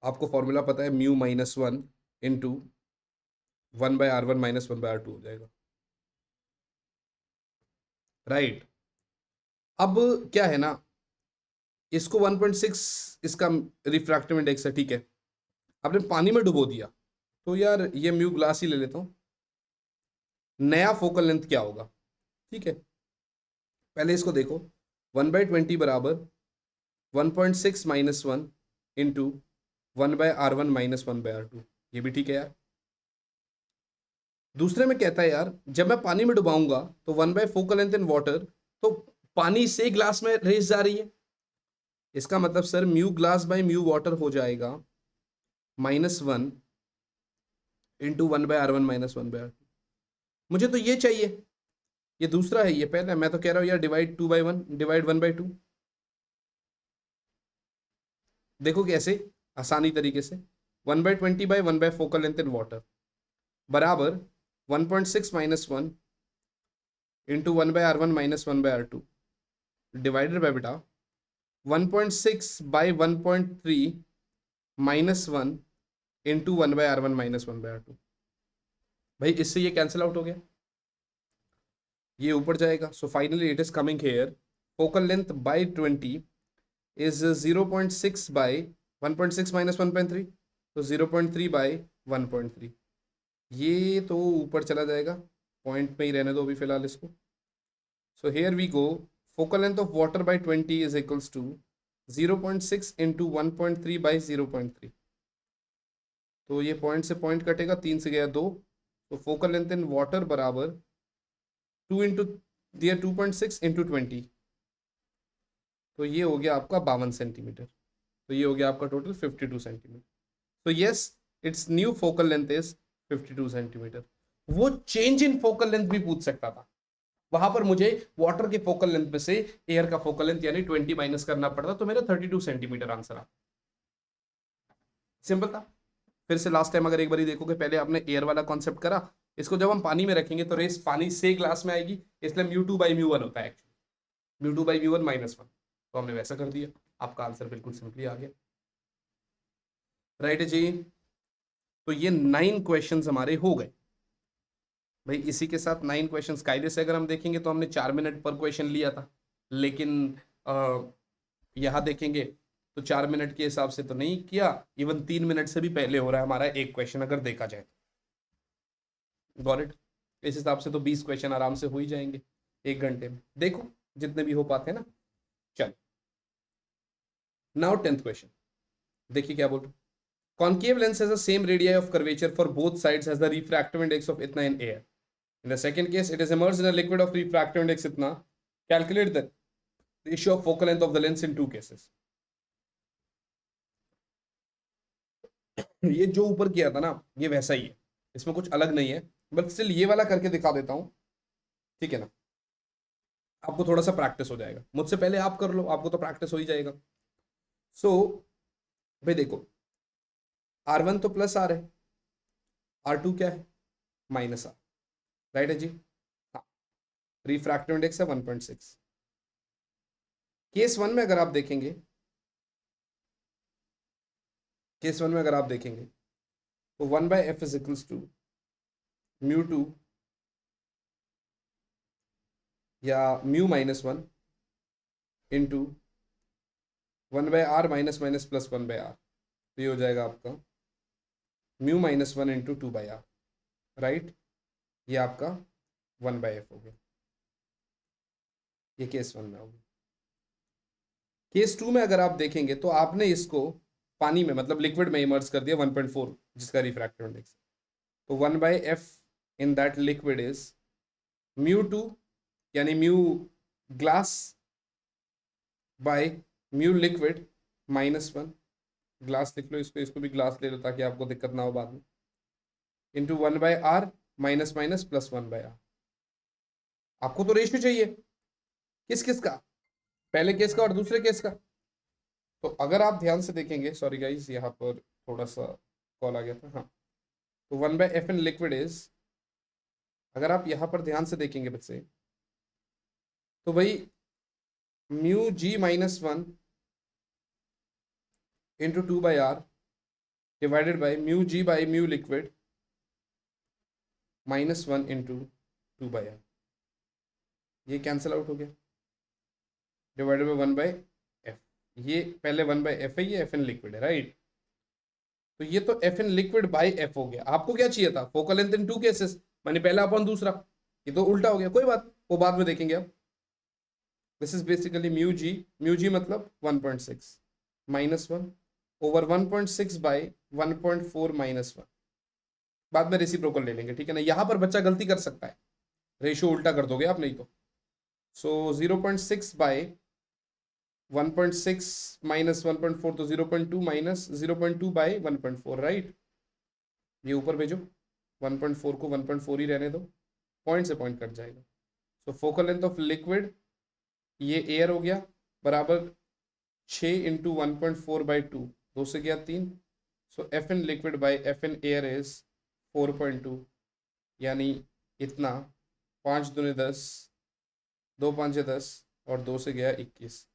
आपको फॉर्मूला पता है, mu minus 1 into 1/r1 minus 1/r2 हो जाएगा, राइट। अब क्या है ना, इसको 1.6 इसका रिफ्रैक्टिव इंडेक्स है, ठीक है। आपने पानी में डुबो दिया, तो यार ये म्यू ग्लास ही ले लेता हूं। नया फोकल लेंथ क्या होगा, ठीक है। पहले इसको देखो, 1/20 बराबर 1.6 minus 1 into 1/r1 minus 1/r2, ये भी ठीक है यार। दूसरे में कहता है यार, जब मैं पानी में डुबाऊंगा तो 1/फोकल लेंथ इन वाटर, तो पानी से ग्लास में रेस जा रही है। इसका मतलब sir mu glass by mu water हो जाएगा -1 इंटू 1/r1 माइनस 1/r2। मुझे तो ये चाहिए, ये दूसरा है, ये पहला है। मैं तो कह रहा हूँ यार डिवाइड 2/1, डिवाइड 1/2। देखो कैसे आसानी तरीके से, 1/20 बाय 1/फोकल लेंथ इन वाटर बराबर 1.6 minus 1 into 1/r1 minus 1/r2 divided by बेटा 1.6 bye 1.3 minus 1 into 1/r1 minus 1/r2। भाई इससे ये कैंसिल आउट हो गया, ये ऊपर जाएगा। So finally it is coming here, focal length by 20 is 0.6 by 1.6 minus 1.3, तो 0.3 बाय 1.3। ये तो ऊपर चला जाएगा, पॉइंट में ही रहने दो अभी फिलहाल इसको। So here we go, focal length of water by 20 is equals to 0.6 into 1.3 by 0.3। तो ये पॉइंट से पॉइंट कटेगा, 3 से गया 2, तो फोकल लेंथ इन वाटर बराबर 2 इंटू दिया 2.6 इंटू 20, तो ये हो गया आपका 52 सेंटीमीटर। तो ये हो गया आपका टोटल 52 सेंटीमीटर। तो yes, it's new focal length is 52 centimetre. वो चेंज इन फोकल लेंथ भी पूछ सकता था, वहां पर मुझे वाटर के फोकल लेंथ में से एयर का फोकल लेंथ यानी 20 माइनस करना पड़ता, तो मेरा 32 सेंटीमीटर आंसर आ। सिंपल था। फिर से लास्ट टाइम अगर एक बार देखोगे, पहले आपने एयर वाला कॉन्सेप्ट करा, इसको जब हम पानी में रखेंगे तो रेस पानी से ग्लास में आएगी, इसलिए μ2/μ1 होता है एक्चुअली, μ2/μ1 -1, तो हमने वैसा कर दिया। आपका आंसर बिल्कुल सिंपली आ गया, राइट जी। तो ये 9 क्वेश्चंस हमारे हो गए भाई। इसी के साथ 9 क्वेश्चंस, कायदे से अगर हम देखेंगे तो हमने 4 मिनट पर क्वेश्चन लिया था, लेकिन यहाँ देखेंगे तो 4 मिनट के हिसाब से तो नहीं किया, इवन 3 मिनट से भी पहले हो रहा है हमारा एक क्वेश्चन अगर देखा जाए। Got it? इस हिसाब से तो 20 क्वेश्चन आराम से हो ही जाएंगे 1 घंटे में, देखो जितने भी हो पाते हैं ना। चल नाउ 10th क्वेश्चन, देखिए क्या बोल रहा है। Concave lens has the same radii of curvature for both sides as the refractive index of itna in air. In the second case, it is immersed in a liquid of refractive index itna. Calculate the ratio of focal length of the lens in two cases. ये जो ऊपर किया था ना, ये वैसा ही है, इसमें कुछ अलग नहीं है, बट स्टिल ये वाला करके दिखा देता हूं, ठीक है ना। आपको थोड़ा सा प्रैक्टिस हो जाएगा, मुझसे पहले आप कर लो, आपको तो प्रैक्टिस हो ही जाएगा। सो भाई देखो, R1 तो प्लस आर है, R2 क्या है, माइनस आर, राइट है जी। हाँ, रिफ्रैक्टिव इंडेक्स है 1.6। केस वन में अगर आप देखेंगे, तो 1/f इज इक्वल्स टू μ2 या μ-1 into 1/r minus minus plus 1/r, तो ये हो जाएगा आपका μ-1 इंटू 2/r, राइट। ये आपका 1/f हो गया, ये केस वन में हो गया। केस टू में अगर आप देखेंगे तो आपने इसको पानी में मतलब लिक्विड में इमर्स कर दिया 1.4 जिसका रिफ्रैक्टिव इंडेक्स, तो 1/f in that liquid is μ2 यानी mu glass by mu liquid -1, glass लिख लो इसको, इसको भी ग्लास ले लो ताकि आपको दिक्कत ना हो बाद में, into 1/r minus minus plus 1/r। आपको तो रेशियो चाहिए किस किस का, पहले केस का और दूसरे केस का। तो अगर आप ध्यान से देखेंगे, सॉरी गाइस यहाँ पर थोड़ा सा कॉल आ गया था, हाँ, तो 1/f इन लिक्विड इज, अगर आप यहाँ पर ध्यान से देखेंगे बच्चे, तो भाई μg-1 into 2/r divided by μg by mu liquid -1 into 2/r, ये कैंसिल आउट हो गया, डिवाइडेड बाई 1/f, ये पहले 1/f है, ये f इन लिक्विड है, राइट। तो ये तो f in liquid by f हो गया। आपको क्या चाहिए था, focal length in two cases, माने पहला अपॉन दूसरा, ये तो उल्टा हो गया, कोई बात, वो बाद में देखेंगे अब। दिस इज बेसिकली μg मतलब 1.6 -1 ओवर 1.6 बाई 1.4 -1, बाद में रेसिप्रोकल ले लेंगे, ठीक है ना। यहाँ पर बच्चा गलती कर सकता है, रेशियो उल्टा कर दोगे आप नहीं तो। सो 0.6 बाई 1.6 माइनस 1.4, तो 0.2 माइनस 0.2 बाई 1.4, राइट। ये ऊपर भेजो, 1.4 को 1.4 ही रहने दो, पॉइंट से पॉइंट कट जाएगा। सो फोकल लेंथ ऑफ लिक्विड, ये एयर हो गया, बराबर 6 इंटू 1.4/2, 2 से गया 3, so f in liquid by f in air is 4.2, यानी इतना, 5 दूनी 10, 2 5 10 और 2 से गया 21,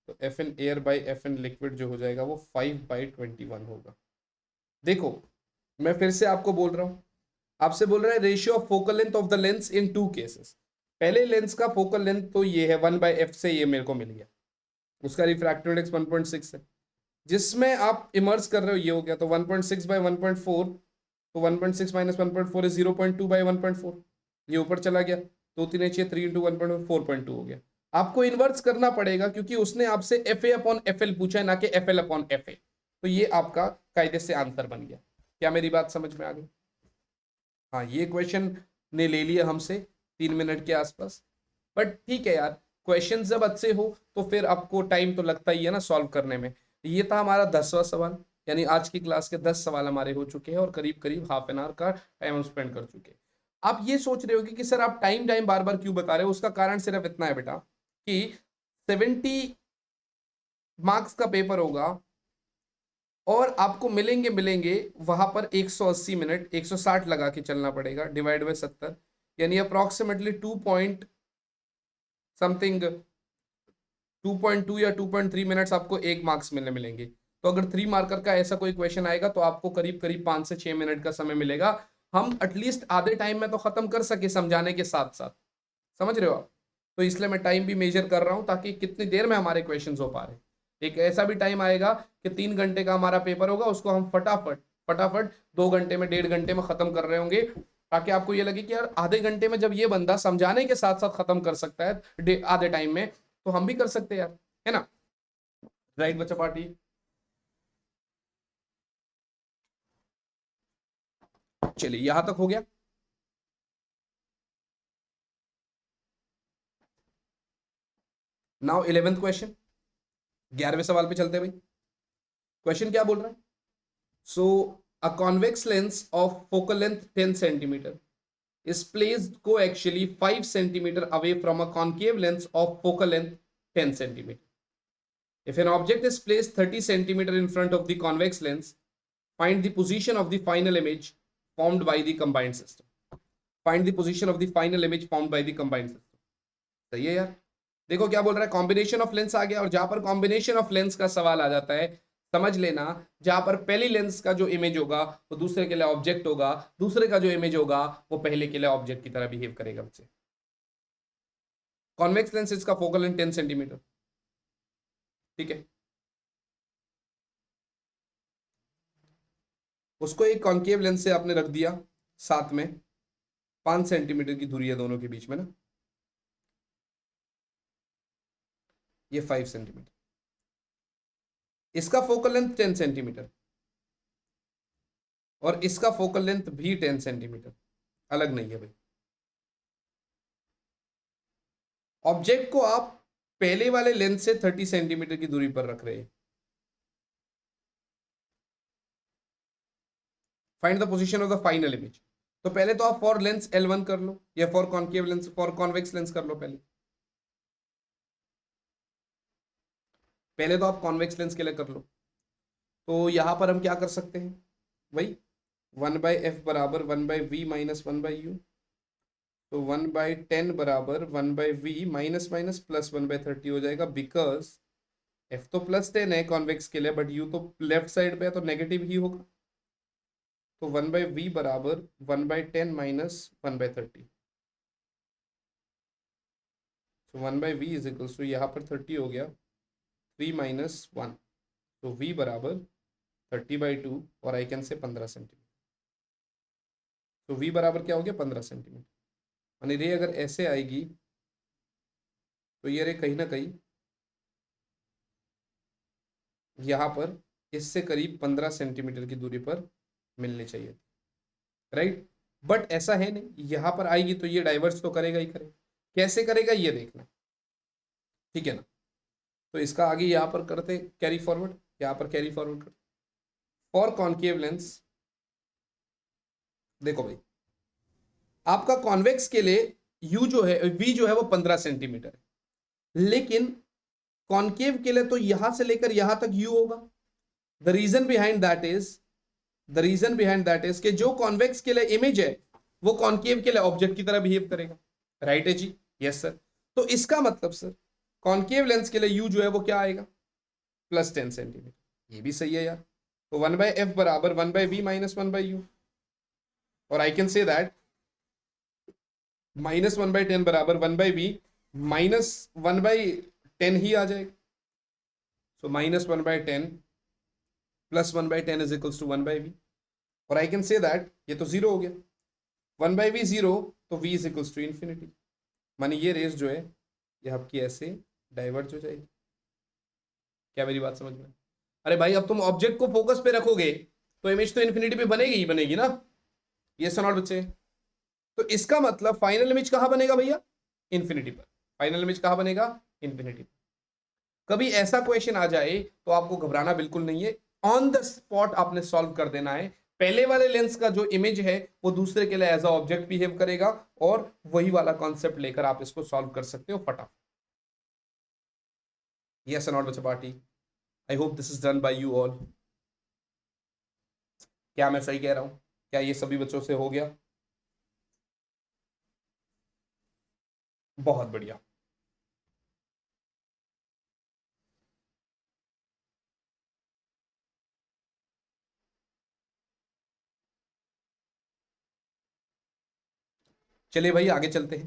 तो F in air by f in liquid जो हो जाएगा वो 5/21 होगा। देखो मैं फिर से आपको बोल रहा हूँ, आपसे बोल रहा है ratio of focal length of the lens in two cases. पहले लेंस का फोकल लेंथ तो ये है 1/f से ये मेरे को मिल गया, उसका रिफ्रैक्टिव इंडेक्स 1.6 है, जिसमें आप इमर्स कर रहे हो ये हो गया, तो 1.6 बाई 1.4, तो 1.6 माइनस 1.4 इज 0.2 बाई 1.4, ये ऊपर चला गया, 2 3 6 3 इंटू 1.4 4.2 हो गया। आपको इन्वर्स करना पड़ेगा क्योंकि उसने आपसे FA/FL पूछा है, ना कि FL/FA, तो ये आपका कायदे से आंसर बन गया। क्या मेरी बात समझ में आ गई? हाँ, ये क्वेश्चन ने ले लिया हमसे 3 मिनट के आसपास, बट ठीक है यार, क्वेश्चन जब अच्छे हो तो फिर आपको टाइम तो लगता ही है ना सॉल्व करने में। ये था हमारा 10वां सवाल, यानी आज की क्लास के 10 सवाल हमारे हो चुके हैं और करीब करीब हाफ एन आवर का टाइम हम स्पेंड कर चुके हैं। आप ये सोच रहे हो कि सर आप टाइम बार बार क्यों बता रहे हो, उसका कारण सिर्फ इतना है बेटा कि 70 मार्क्स का पेपर होगा और आपको मिलेंगे वहां पर 180 मिनट, 160 लगा के चलना पड़ेगा, डिवाइड बाय 70, यानी अप्रोक्सीमेटली 2 समथिंग 2.2 या 2.3 मिनट्स आपको 1 मार्क्स मिलेंगे। तो अगर 3 मार्कर का ऐसा कोई क्वेश्चन आएगा तो आपको करीब करीब 5 से 6 मिनट का समय मिलेगा। हम एटलीस्ट आधे टाइम में तो खत्म कर सके समझाने के साथ साथ, समझ रहे हो आप? तो इसलिए मैं टाइम भी मेजर कर रहा हूं ताकि कितनी देर में हमारे क्वेश्चंस हो पा रहे। एक ऐसा भी टाइम आएगा कि 3 घंटे का हमारा पेपर होगा, उसको हम फटाफट फटाफट 2 घंटे में 1.5 घंटे में खत्म कर रहे होंगे, ताकि आपको ये लगे कि यार आधे घंटे में जब ये बंदा समझाने के साथ साथ खत्म कर सकता है आधे टाइम में, तो हम भी कर सकते हैं यार, है ना? राइट बच्चा पार्टी? चलिए यहां तक हो गया। नाउ 11th क्वेश्चन, 11वें सवाल पे चलते हैं भाई। क्वेश्चन क्या बोल रहा है? So a convex lens of focal length 10 centimetre is placed coaxially 5 centimeter away from a concave lens of focal length 10 centimeter. If an object is placed 30 centimeter in front of the convex lens, find the position of the final image formed by the combined system. Find the position of the final image formed by the combined system. सही है यार? देखो क्या बोल रहा है, combination of lens आ गया, और जहां पर कॉम्बिनेशन ऑफ लेंस का सवाल आ जाता है, समझ लेना जहां पर पहली लेंस का जो इमेज होगा वो दूसरे के लिए ऑब्जेक्ट होगा, दूसरे का जो इमेज होगा वो पहले के लिए ऑब्जेक्ट की तरह बिहेव करेगा बच्चे। कॉन्वेक्स लेंस इसका फोकल लेंथ 10 सेंटीमीटर, ठीक है। उसको एक कॉन्केव लेंस से आपने रख दिया साथ में, 5 सेंटीमीटर की दूरी है दोनों के बीच में ना, ये 5 सेंटीमीटर। इसका फोकल लेंथ 10 सेंटीमीटर और इसका फोकल लेंथ भी 10 सेंटीमीटर, अलग नहीं है भाई। ऑब्जेक्ट को आप पहले वाले लेंस से 30 सेंटीमीटर की दूरी पर रख रहे हैं। Find the position of the final image. तो पहले तो आप फॉर लेंस L1 कर लो, या for concave lens, for convex lens कर लो पहले। पहले तो आप कॉन्वेक्स लेंस के लिए कर लो। तो यहां पर हम क्या कर सकते हैं वही, 1/f बराबर 1/v माइनस 1/u। तो 1/10 बराबर 1/v माइनस माइनस प्लस 1/30 हो जाएगा, बिकॉज f तो +10 है कॉन्वेक्स के लिए, बट u तो लेफ्ट साइड पे है तो नेगेटिव ही होगा। तो 1/v बराबर 1/10 माइनस 1/30। तो 1/v इज इक्वल्स टू, यहाँ पर 30 हो गया, 3 माइनस 1, तो v बराबर 30/2, और आई कैन से 15 सेंटीमीटर। तो v बराबर क्या हो गया, 15 सेंटीमीटर। यानी रे अगर ऐसे आएगी तो ये रे कहीं ना कहीं यहाँ पर इससे करीब 15 सेंटीमीटर की दूरी पर मिलनी चाहिए, राइट? बट ऐसा है नहीं, यहाँ पर आएगी तो ये डाइवर्स तो करेगा ही करेगा। कैसे करेगा ये देखना, ठीक है ना? तो इसका आगे यहाँ पर करते कैरी फॉरवर्ड, यहाँ पर कैरी फॉरवर्ड करते फॉर कॉन्केव लेंस। देखो भाई, आपका कॉन्वेक्स के लिए u जो है, v जो है वो 15 सेंटीमीटर है, लेकिन कॉन्केव के लिए तो यहां से लेकर यहां तक u होगा। The reason behind that is, the reason behind that is कि जो कॉन्वेक्स के लिए इमेज है वो कॉन्केव के लिए ऑब्जेक्ट की तरह बिहेव करेगा, राइट है जी? Yes sir. तो इसका मतलब सर कॉन्केव लेंस के लिए u जो है वो क्या आएगा, +10 सेंटीमीटर। ये भी सही है यार। तो 1/f बराबर 1/v माइनस 1/u, और आई कैन से दैट -1/10 बराबर 1/v माइनस 1/10 ही आ जाएगा। So -1/10 plus 1/10 is equals to 1/v, और आई कैन से दैट ये तो जीरो हो गया, 1/v जीरो, तो v is equals to infinity. मानी ये रेस जो है ये आपकी ऐसे डाइवर्ज हो जाएगी। क्या मेरी बात समझ में? अरे भाई अब तुम ऑब्जेक्ट को फोकस पे रखोगे तो इमेज तो इन्फिनिटी पे बनेगी ही बनेगी ना, ये सनॉट बच्चे। तो इसका मतलब फाइनल इमेज कहां बनेगा भैया, इन्फिनिटी पर। फाइनल इमेज कहां बनेगा, इन्फिनिटी पर। कभी ऐसा क्वेश्चन आ जाए तो आपको घबराना बिल्कुल नहीं है, ऑन द स्पॉट आपने सॉल्व कर देना है। पहले वाले लेंस का जो इमेज है वो दूसरे के लिए एज अ ऑब्जेक्ट बिहेव करेगा, और वही वाला कॉन्सेप्ट लेकर आप इसको सॉल्व कर सकते हो फटाफट। यस और नॉट बच्चा party? I hope this is done by you all. क्या मैं सही कह रहा हूं? क्या ये सभी बच्चों से हो गया? बहुत बढ़िया। चलिए भाई आगे चलते हैं।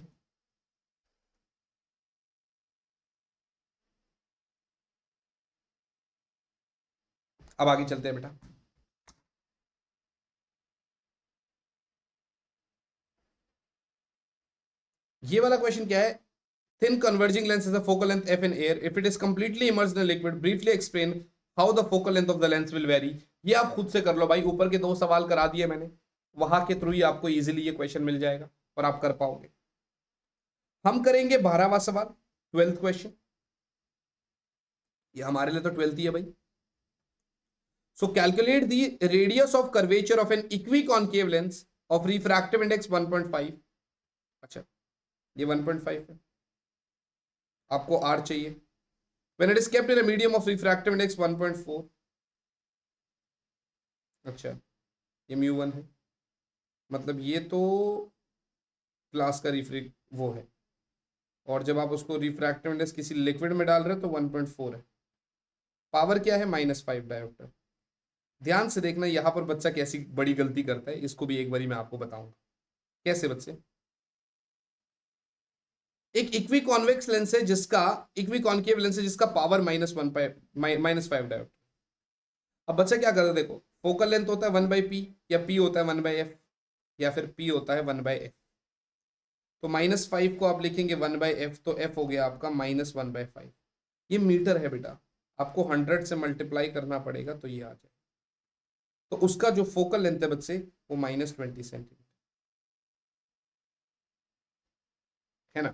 अब आगे चलते हैं बेटा। ये वाला क्वेश्चन क्या है? Thin converging lens is a focal length f in air if it is completely immersed in liquid briefly explain how the focal length of the lens will very. ये आप खुद से कर लो भाई, ऊपर के 2 सवाल करा दिए मैंने, वहां के थ्रू ही आपको इजीली ये क्वेश्चन मिल जाएगा और आप कर पाओगे। हम करेंगे 12वां सवाल, 12th क्वेश्चन। ये हमारे लिए तो 12th ही है भाई। So calculate the radius of curvature of an equiconcave lens of refractive index 1.5। अच्छा, ये 1.5 है, आपको R चाहिए। When it is kept in a medium of refractive index 1.4। अच्छा, ये μ1 है, मतलब ये तो ग्लास का रिफ्रैक्ट वो है, और जब आप उसको रिफ्रैक्टिव इंडेक्स किसी लिक्विड में डाल रहे हो तो 1.4 है। पावर क्या है? -5 डायोप्टर। ध्यान से देखना यहाँ पर बच्चा कैसी बड़ी गलती करता है, इसको भी एक बारी मैं आपको बताऊंगा कैसे। बच्चे, एक इक्वी कॉन्वेक्स लेंस है जिसका, इक्वी कॉन्केव लेंस है जिसका पावर -5 डायोप्टर। अब बच्चा क्या करता है, देखो फोकल लेंथ होता है 1/p, या p होता है 1/f, या फिर p होता है 1/f। तो -5 को आप लिखेंगे 1/f, तो f हो गया आपका -1/5। ये मीटर है बेटा, आपको 100 से मल्टीप्लाई करना पड़ेगा तो ये आ जाए। तो उसका जो फोकल लेंथ है बच्चे वो -20 सेंटीमीटर है ना।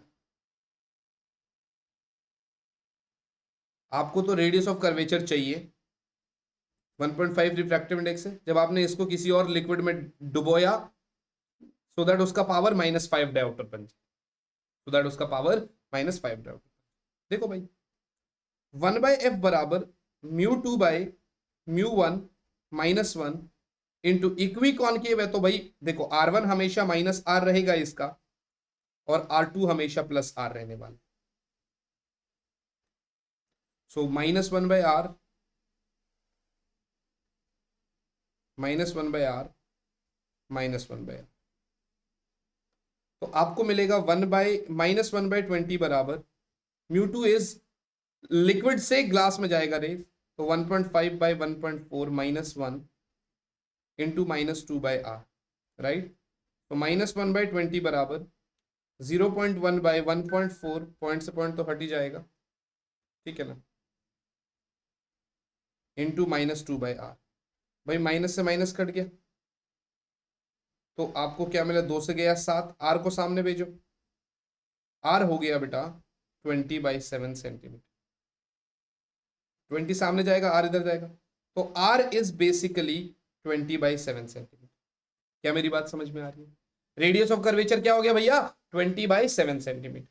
आपको तो रेडियस ऑफ कर्वेचर चाहिए, 1.5 रिफ्रैक्टिव इंडेक्स है। जब आपने इसको किसी और लिक्विड में डुबोया सो दैट उसका पावर -5 डायोप्टर बन जाए, सो दैट उसका पावर -5 डायोप्टर। देखो भाई 1/f बराबर μ2/μ1 -1 इंटू इक्वी कॉन्केव है, तो भाई देखो R1 हमेशा -R रहेगा इसका, और R2 हमेशा +R रहने वाला। सो -1/R -1/R -1/R, तो आपको मिलेगा -1/20 बराबर μ2 इज लिक्विड से ग्लास में जाएगा रेज, तो 1.5/1.4 -1 इंटू -2/R, राइट। तो -1/20 बराबर 0.1/1.4, पॉइंट से पॉइंट तो हट ही जाएगा, ठीक है ना, इंटू -2/R। भाई माइनस से माइनस कट गया, तो आपको क्या मिला? 2 से गया 7, R को सामने भेजो, R हो गया बेटा 20/7 सेंटीमीटर। 20 सामने जाएगा, R इधर जाएगा, तो R इज बेसिकली 20/7 सेंटीमीटर। क्या मेरी बात समझ में आ रही है? रेडियस ऑफ कर्वेचर क्या हो गया भैया? 20/7 सेंटीमीटर।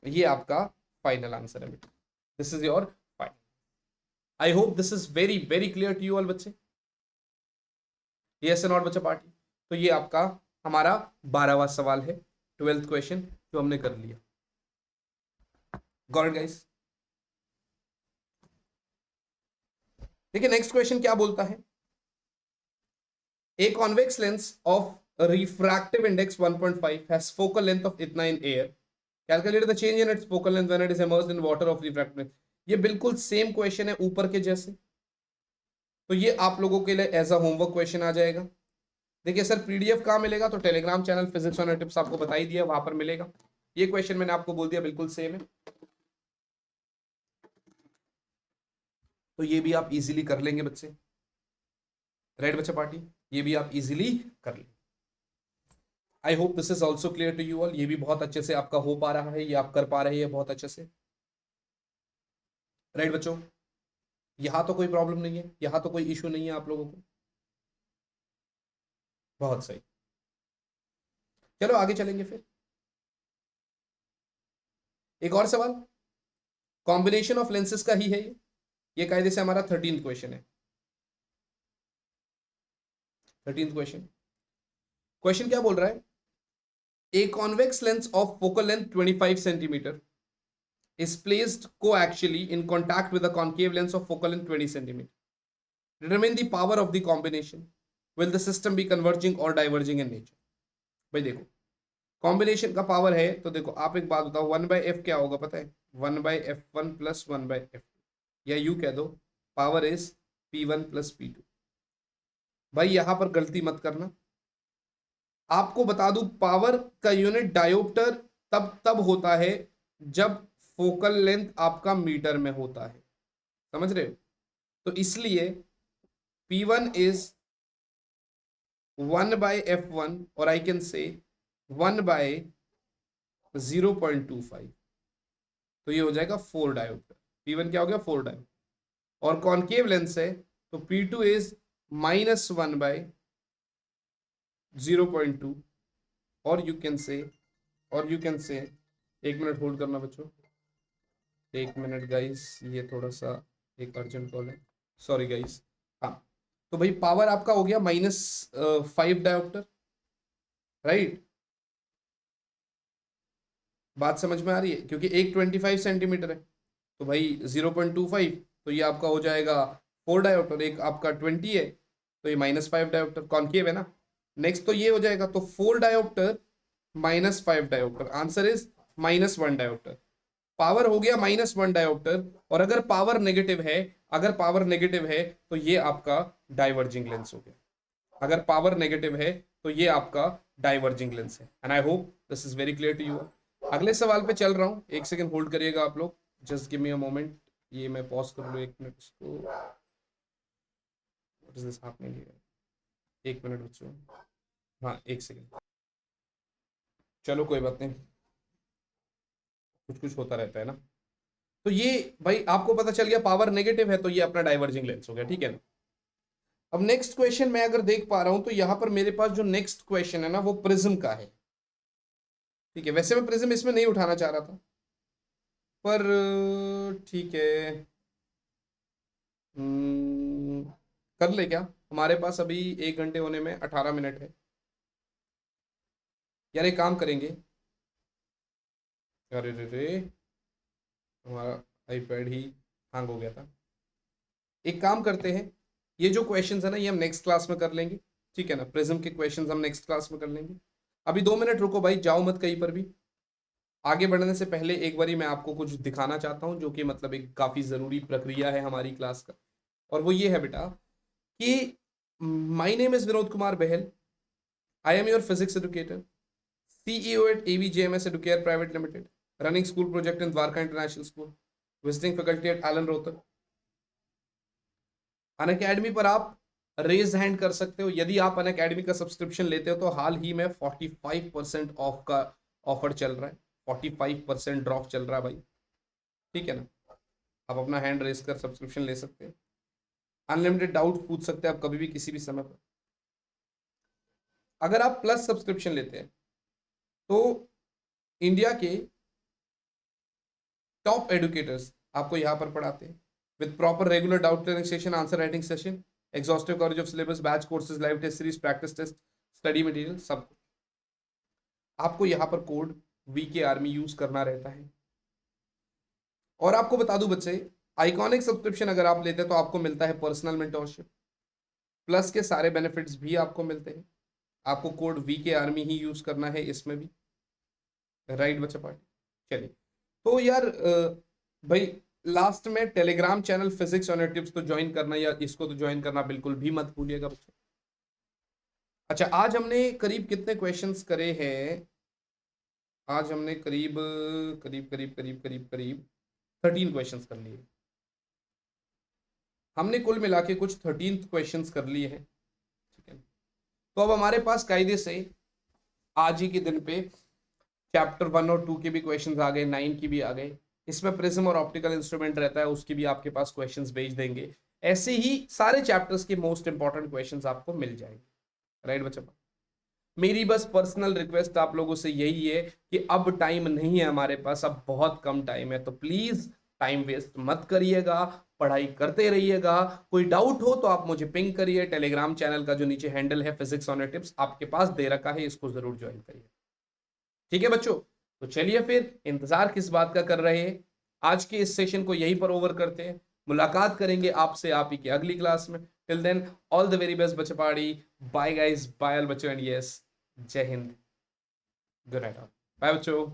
ये आपका फाइनल आंसर है बेटा, this is your final. I hope this is very very clear to you all बच्चे। यस नॉट बच्चा पार्टी। तो ये आपका हमारा 12वां सवाल है, 12th क्वेश्चन जो हमने कर लिया। Got it guys? देखिए नेक्स्ट क्वेश्चन क्या बोलता है। A convex lens of refractive index 1.5 has focal length of इतना in air, calculate the change in its focal length when it is immersed in water of refractive। ये बिल्कुल same question है ऊपर के जैसे, तो ये आप लोगों के लिए एज अ होमवर्क क्वेश्चन आ जाएगा। देखिए सर पीडीएफ कहाँ मिलेगा? तो Telegram channel physics on tips आपको बता ही दिया, वहां पर मिलेगा। ये क्वेश्चन मैंने आपको बोल दिया बिल्कुल सेम है, तो ये भी आप इजीली कर लेंगे बच्चे, राइट बच्चा पार्टी? ये भी आप इजीली कर लेंगे। I hope this is also clear to you all. ये भी बहुत अच्छे से आपका हो पा रहा है, ये आप कर पा रहे हैं बहुत अच्छे से, राइट बच्चों? यहां तो कोई प्रॉब्लम नहीं है, यहां तो कोई इशू नहीं है आप लोगों को? बहुत सही, चलो आगे चलेंगे फिर। एक और सवाल, कॉम्बिनेशन ऑफ लेंसेज का ही है ये कायदे से हमारा 13th क्वेश्चन है। 13th क्वेश्चन, क्वेश्चन क्या बोल रहा है? A convex lens of focal length 25 centimeter is placed coaxially in contact with a concave lens of focal length 20 centimeter. Determine the power of the combination. Will the system be converging or diverging in nature? भाई देखो combination का power है, तो देखो आप एक बात बताओ 1/f क्या होगा पता है? 1/f1 + 1/f2, या यू कह दो power is P1 plus P2। भाई यहां पर गलती मत करना, आपको बता दूं पावर का यूनिट डायोप्टर तब होता है जब फोकल लेंथ आपका मीटर में होता है, समझ रहे हो? तो इसलिए P1 इज 1/F1 और आई कैन से 1/0.25, तो ये हो जाएगा 4 डायोप्टर। P1 क्या हो गया? 4 डायोप्टर। और कॉनकेव लेंस है तो P2 इज -1/0.2 और यू कैन से एक मिनट होल्ड करना बच्चों, एक मिनट गाइस, ये थोड़ा सा एक अर्जेंट कॉल है, सॉरी गाइस। हाँ, तो भाई पावर आपका हो गया -5 डायोप्टर, राइट? बात समझ में आ रही है? क्योंकि एक 25 सेंटीमीटर है तो भाई 0.25, तो ये आपका हो जाएगा 4 डायोप्टर। एक आपका 20 है तो ये -5 डायोप्टर, कॉनकेव है ना। नेक्स्ट तो ये हो जाएगा, तो 4 dioptre -5 dioptre, answer is -1 dioptre. Power हो गया -1 डायोप्टर। और अगर पावर नेगेटिव है तो ये आपका डाइवर्जिंग लेंस हो गया। अगर पावर नेगेटिव है तो ये आपका डाइवर्जिंग लेंस है। And I hope this is very clear to you. अगले सवाल पे चल रहा हूं, एक सेकंड होल्ड करिएगा आप लोग, just give me a moment. ये मैं पॉज कर लूँ एक मिनट इसको। What is this happening here? एक मिनट बच्चों, हाँ एक सेकंड, चलो कोई बात नहीं, कुछ कुछ होता रहता है ना। तो ये भाई आपको पता चल गया पावर नेगेटिव है तो ये अपना डाइवर्जिंग लेंस हो गया, ठीक है ना। अब नेक्स्ट क्वेश्चन मैं अगर देख पा रहा हूं तो यहां पर मेरे पास जो नेक्स्ट क्वेश्चन है ना वो प्रिज्म का है, ठीक है। वैसे मैं प्रिज्म इसमें नहीं उठाना चाह रहा था पर ठीक है, हम्म, कर ले क्या? हमारे पास अभी 1 घंटे होने में 18 मिनट है यार, एक काम करेंगे। अरे रे रे, हमारा आईपैड ही हैंग हो गया था। एक काम करते हैं, ये जो क्वेश्चंस है ना ये हम नेक्स्ट क्लास में कर लेंगे, ठीक है ना। प्रिज्म के क्वेश्चंस हम नेक्स्ट क्लास में कर लेंगे। अभी 2 मिनट रुको भाई, जाओ मत कहीं पर भी। आगे बढ़ने से पहले एक बारी मैं आपको कुछ दिखाना चाहता हूँ जो कि मतलब एक काफी जरूरी प्रक्रिया है हमारी क्लास का, और वो ये है बेटा कि my name is Vinod Kumar Bahl, I am your physics educator, CEO at AVJMS Educare Private Limited, running school project in Dwarka International School, visiting faculty at Alan Rohtak। Unacademy पर आप रेज हैंड कर सकते हो। यदि आप अनअकैडमी का सब्सक्रिप्शन लेते हो तो हाल ही में 45% ऑफ का ऑफर चल रहा है, 45% ड्रॉप चल रहा है भाई, ठीक है ना। आप अपना हैंड रेज कर सब्सक्रिप्शन ले सकते हैं। अनलिमिटेड डाउट पूछ सकते हैं आप कभी भी किसी भी समय पर। अगर आप प्लस सब्सक्रिप्शन लेते हैं तो इंडिया के टॉप एडुकेटर्स आपको यहाँ पर पढ़ाते हैं with proper regular doubt clearing session, answer writing session, exhaustive coverage of syllabus, batch courses, live test series, practice test, study material, सब कुछ। आपको यहाँ पर कोड VK आर्मी यूज करना रहता है। और आपको बता दूं बच्चे, आइकॉनिक सब्सक्रिप्शन अगर आप लेते हैं तो आपको मिलता है पर्सनल मेंटोरशिप, प्लस के सारे बेनिफिट्स भी आपको मिलते हैं। आपको कोड VK आर्मी ही यूज करना है इसमें भी, राइट बच्चा पार्टी। चलिए, तो यार भाई लास्ट में Telegram channel physics on tips तो ज्वाइन करना, या इसको तो ज्वाइन करना बिल्कुल भी मत भूलिएगा बच्चों। अच्छा, आज हमने करीब कितने क्वेश्चंस करे हैं? आज हमने करीब करीब करीब करीब करीब करीब 13 क्वेश्चंस कर लिए। हमने कुल मिला के कुछ 13 क्वेश्चंस कर लिए हैं, ठीक है। तो अब हमारे पास कायदे से आज ही के दिन पे चैप्टर 1 और 2 के भी क्वेश्चंस आ गए, 9 की भी आ गए। इसमें प्रिज्म और ऑप्टिकल इंस्ट्रूमेंट रहता है, उसकी भी आपके पास क्वेश्चंस भेज देंगे। ऐसे ही सारे चैप्टर्स के मोस्ट इंपॉर्टेंट क्वेश्चंस आपको मिल जाएंगे, राइट बच्चा। मेरी बस पर्सनल रिक्वेस्ट आप लोगों से यही है कि अब टाइम नहीं है हमारे पास, अब बहुत कम टाइम है, तो प्लीज टाइम वेस्ट मत करिएगा, पढ़ाई करते रहिएगा। कोई डाउट हो तो आप मुझे पिंग करिए, टेलीग्राम चैनल का जो नीचे हैंडल है फिजिक्स ऑन टिप्स आपके पास दे रखा है, इसको जरूर ज्वाइन करिए, ठीक है बच्चों। तो चलिए फिर इंतजार किस बात का कर रहे हैं, आज के इस सेशन को यहीं पर ओवर करते हैं। मुलाकात करेंगे आपसे आप ही की अगली क्लास में। Till then all the very best बच्चे party, bye guys, bye all बच्चों, एंड यस, जय हिंद, गुड नाइट, बाय बच्चों।